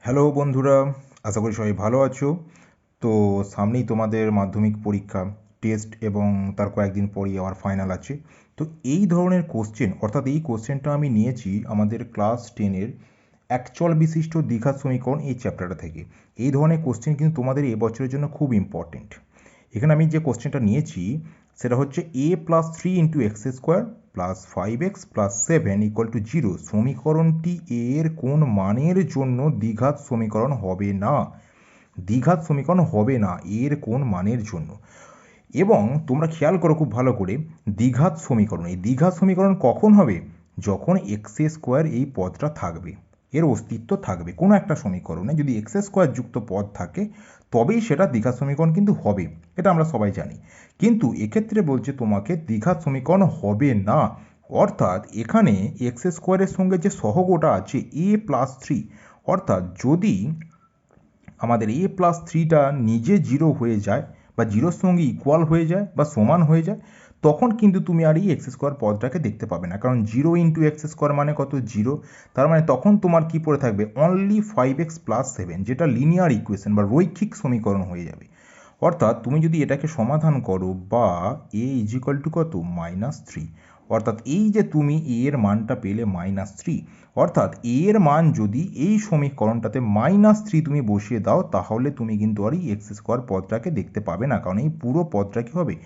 Hello বন্ধুরা, আশা করি সবাই ভালো আছো। তো সামনেই তোমাদের মাধ্যমিক পরীক্ষা, টেস্ট এবং তার কয়েকদিন পরই আমার ফাইনাল আছে। তো এই ধরনের কোশ্চেন, অর্থাৎ এই কোশ্চেনটা আমি নিয়েছি আমাদের ক্লাস 10-এর একচল বিশিষ্ট দ্বিঘাত সমীকরণ এই চ্যাপ্টারটা থেকে। এই ধরনের কোশ্চেন কিন্তু তোমাদের এবছরের জন্য খুব ইম্পর্টেন্ট। এখানে আমি যে কোশ্চেনটা নিয়েছি সেটা হচ্ছে a+3 × x² +5x+7 = 0 সমীকরণটি এর কোন মানের জন্য দ্বিঘাত সমীকরণ হবে না। দ্বিঘাত সমীকরণ হবে না এর কোন মানের জন্য। এবং তোমরা খেয়াল করো খুব ভালো করে, দ্বিঘাত সমীকরণ, এই দ্বিঘাত সমীকরণ কখন হবে? যখন x² এই পদটা থাকবে, এর অস্তিত্ব থাকবে। কোনো একটা সমীকরণে যদি x² যুক্ত পদ থাকে তবেই সেটা দ্বিঘাত সমীকরণ কিন্তু হবে, এটা আমরা সবাই জানি। কিন্তু এক্ষেত্রে বলছে তোমাকে দ্বিঘাত সমীকরণ হবে না, অর্থাৎ এখানে x² এর সঙ্গে যে সহগটা আছে a+3, অর্থাৎ যদি আমাদের a+3টা নিজে 0 হয়ে যায় বা 0-র সঙ্গে ইকুয়াল হয়ে যায় বা সমান হয়ে যায়, তখন কিন্তু তুমি আর এই x² পদটাকে দেখতে পাবে না, কারণ 0 × x² মানে কত? 0। তার মানে তখন তোমার কি পড়ে থাকবে? অনলি 5x+7, যেটা লিনিয়ার ইকুয়েশন বা রৈখিক সমীকরণ হয়ে যাবে। অর্থাৎ তুমি যদি এটাকে সমাধান করো, বা a কত? -3। অর্থাৎ এই যে তুমি a এর মানটা পেলে -3, অর্থাৎ a এর মান যদি এই সমীকরণটাতে -3 তুমি বসিয়ে দাও, তাহলে তুমি কিন্তু আর এই x² পদটাকে দেখতে পাবে না, কারণ এই পুরো পদটা কি হবে?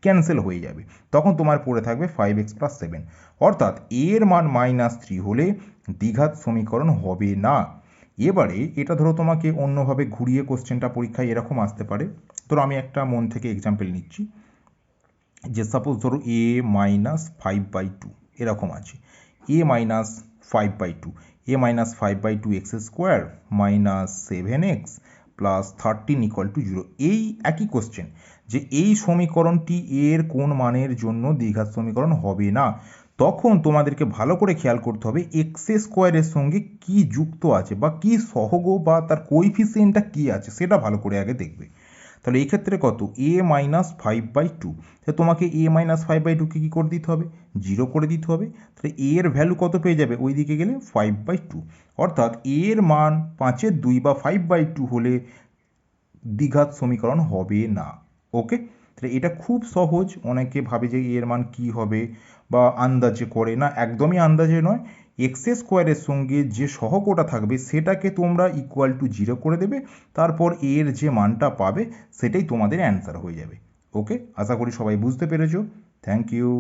ক্যান্সেল হয়ে যাবে। তখন তোমার পড়ে থাকবে 5x+7। অর্থাৎ a এর মান -3 হলে দ্বিঘাত সমীকরণ হবে না। এবারে এটা ধরো তোমাকে অন্যভাবে ঘুরিয়ে কোশ্চেনটা পরীক্ষায় এরকম আসতে পারে। ধরো আমি একটা মন থেকে এক্সাম্পল নিচ্ছি, যে সাপোজ ধরো a-5/2 এরকম আছে। a-5/2 a-5/2 x² -7x + 13 = 0। এই একই কোশ্চেন, যে এই সমীকরণটি এর কোন মানের জন্য দ্বিঘাত সমীকরণ হবে না। তখন তোমাদেরকে ভালো করে খেয়াল করতে হবে x² এর সঙ্গে কি যুক্ত আছে বা কি সহগ বা তার কোইফিসিয়েন্টটা কি আছে, সেটা ভালো করে আগে দেখবে। তাহলে এই ক্ষেত্রে কত? a-5/2। তাহলে তোমাকে a-5/2কে কী করে দিতে হবে? 0 করে দিতে হবে। তাহলে a এর ভ্যালু কত পেয়ে যাবে ওই দিকে গেলে? 5/2। অর্থাৎ a এর মান 5/2 বা 5/2 হলে দ্বিঘাত সমীকরণ হবে না। ওকে, তাহলে এটা খুব সহজ। অনেকে ভাবে যে এর মান কি হবে বা আন্দাজে করে, না, একদমই আন্দাজে নয়। x² এর সঙ্গে যে সহগটা থাকবে সেটাকে তোমরা =0 করে দেবে, তারপর এর যে মানটা পাবে সেটাই তোমাদের অ্যান্সার হয়ে যাবে। ওকে, আশা করি সবাই বুঝতে পেরেছো। Thank you.